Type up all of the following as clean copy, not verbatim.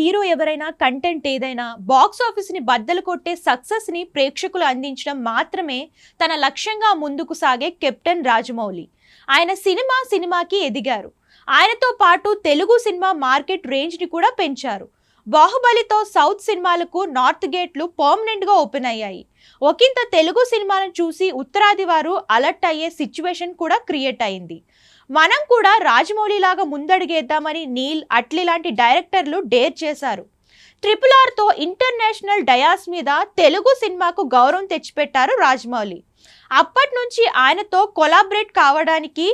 Hero ఎవరైనా, content ఏదైనా box office ని బద్దలు కొట్టే సక్సెస్ ని ప్రేక్షకులు అందించడం మాత్రమే తన లక్ష్యంగా ముందుకు సాగే కెప్టెన్ రాజమౌళి. ఆయన సినిమాకి ఎదిగారు. ఆయనతో పాటు తెలుగు సినిమా మార్కెట్ రేంజ్ ని కూడా పెంచారు. బాహుబలితో సౌత్ సినిమాలకు నార్త్ గేట్లు పర్మనెంట్ గా ఓపెన్ అయ్యాయి. ఒకంత తెలుగు సినిమాలను చూసి ఉత్తరాది వారు అలర్ట్ అయ్యే సిచ్యువేషన్ కూడా క్రియేట్ అయింది. మనం కూడా రాజమౌళి లాగా ముందడుగేద్దామని నీల్, అట్లీ లాంటి డైరెక్టర్లు డేర్ చేశారు. RRR తో ఇంటర్నేషనల్ డయాస్ మీద తెలుగు సినిమాకు గౌరవం తెచ్చిపెట్టారు రాజమౌళి. అప్పటి నుంచి ఆయనతో కొలాబరేట్ కావడానికి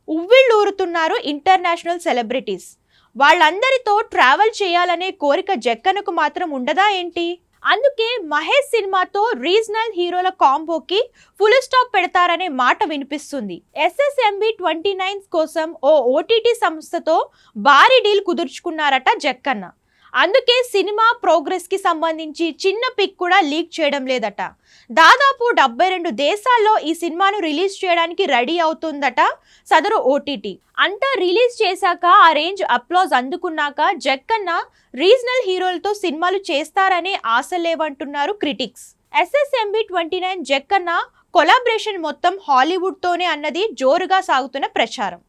ఉవ్విళ్ళూరుతున్నారు ఇంటర్నేషనల్ సెలబ్రిటీస్. వాళ్ళందరితో ట్రావెల్ చేయాలనే కోరిక జక్కన్నకు మాత్రం ఉండదా ఏంటి? అందుకే మహేష్ సినిమాతో రీజనల్ హీరోల కాంబోకి ఫుల్ స్టాప్ పెడతారనే మాట వినిపిస్తుంది. SSMB29 కోసం ఓ OTT సంస్థతో భారీ డీల్ కుదుర్చుకున్నారట జక్కన్న. అందుకే సినిమా ప్రోగ్రెస్ కి సంబంధించి చిన్న పిక్ కూడా లీక్ చేయడం లేదట. దాదాపు 72 దేశాల్లో ఈ సినిమాను రిలీజ్ చేయడానికి రెడీ అవుతుందట సదరు OTT. అంతా రిలీజ్ చేశాక ఆ రేంజ్ అప్లాజ్ అందుకున్నాక జక్కన్న రీజనల్ హీరోలతో సినిమాలు చేస్తారనే ఆశ లేవంటున్నారు క్రిటిక్స్. SSMB29 జక్కన్న కొలాబరేషన్ మొత్తం హాలీవుడ్ తోనే అన్నది జోరుగా సాగుతున్న ప్రచారం.